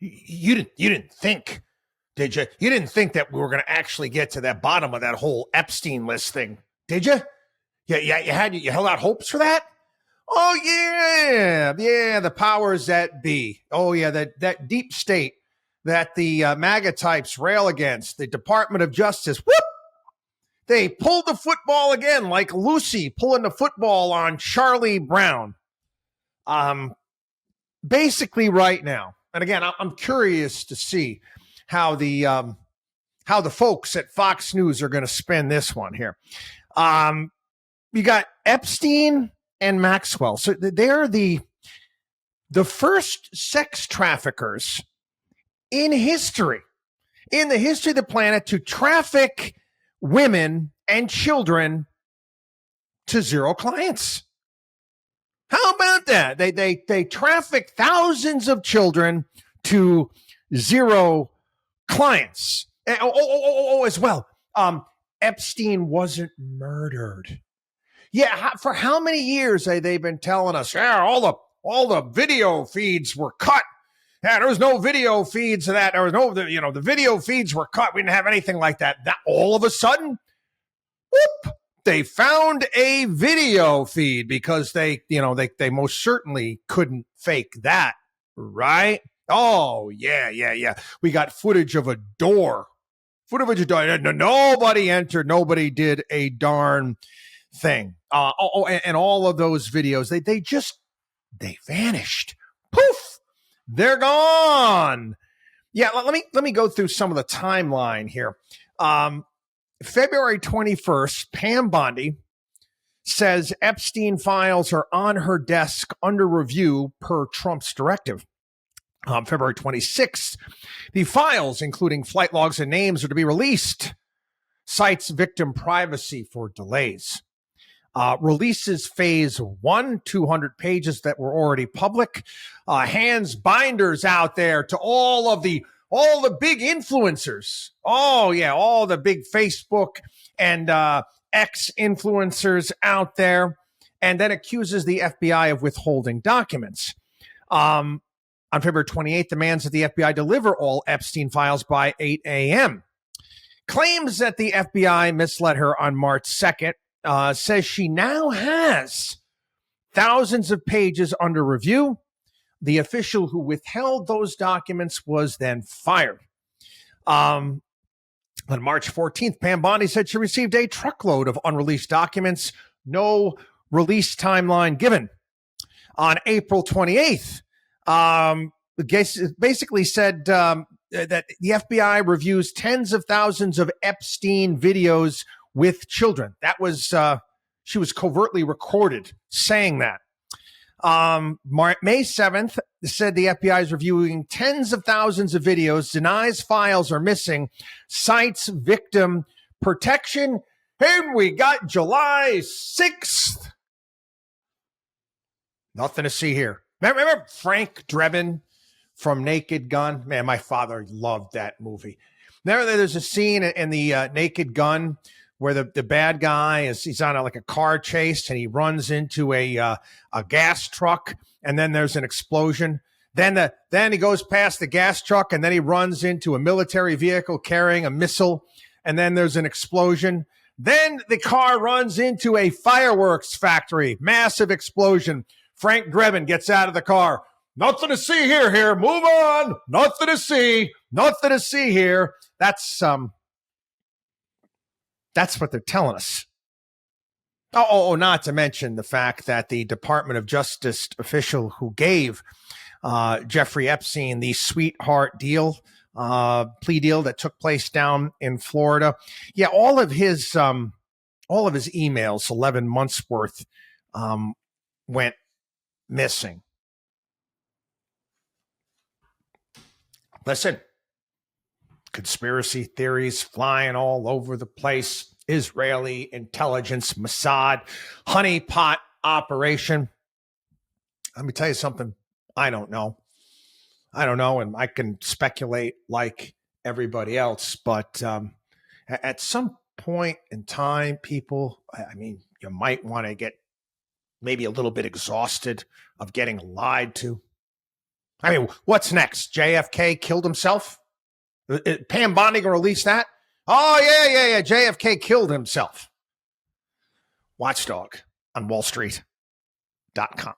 You didn't think, did you? You didn't think that we were going to actually get to that bottom of that whole Epstein list thing, did you? Yeah, you held out hopes for that? Oh, yeah, the powers that be. Oh, yeah, that deep state that the MAGA types rail against, the Department of Justice, whoop! They pulled the football again, like Lucy pulling the football on Charlie Brown. Basically right now, and again, I'm curious to see how the folks at Fox News are going to spin this one here. You got Epstein and Maxwell. So they're the first sex traffickers in the history of the planet to traffic women and children to zero clients. How about that? They traffic thousands of children to zero clients. As well. Epstein wasn't murdered. Yeah, for how many years have they been telling us? Yeah, all the video feeds were cut. Yeah, there was no video feeds of that. There was no, the video feeds were cut. We didn't have anything like that. That all of a sudden, whoop, they found a video feed because they most certainly couldn't fake that, right? Oh, yeah. We got footage of a door. Nobody entered. Nobody did a darn thing. And all of those videos, they vanished. Poof, they're gone. Yeah, let me go through some of the timeline here. February 21st, Pam Bondi says Epstein files are on her desk under review per Trump's directive. February 26th, the files, including flight logs and names, are to be released. Cites victim privacy for delays. Releases phase 1, 200 pages that were already public. Hands binders out there to all the big influencers. Oh, yeah, all the big Facebook and X influencers out there. And then accuses the FBI of withholding documents. On February 28th, demands that the FBI deliver all Epstein files by 8 a.m. Claims that the FBI misled her on March 2nd. Says she now has thousands of pages under review. The official who withheld those documents was then fired. On March 14th, Pam Bondi said she received a truckload of unreleased documents. No release timeline given. On April 28th, basically said that the FBI reviews tens of thousands of Epstein videos with children. That was, she was covertly recorded saying that. May 7th said the FBI is reviewing tens of thousands of videos, denies files are missing, cites victim protection. And we got July 6th. Nothing to see here. Remember Frank Drebin from Naked Gun? Man, my father loved that movie. There's a scene in the Naked Gun where the bad guy he's on a car chase and he runs into a gas truck and then there's an explosion. Then he goes past the gas truck and then he runs into a military vehicle carrying a missile and then there's an explosion. Then the car runs into a fireworks factory, massive explosion. Frank Drebin gets out of the car. Nothing to see here. Move on. Nothing to see here. That's what they're telling us. Not to mention the fact that the Department of Justice official who gave Jeffrey Epstein the sweetheart deal, plea deal that took place down in Florida. Yeah, all of his emails, 11 months worth, went missing. Listen, conspiracy theories flying all over the place. Israeli intelligence, Mossad, honeypot operation. Let me tell you something. I don't know. And I can speculate like everybody else. But at some point in time, people, you might want to get maybe a little bit exhausted of getting lied to. I mean, what's next? JFK killed himself? Pam Bondi gonna release that? Oh, yeah. JFK killed himself. WatchDog on wallstreet.com.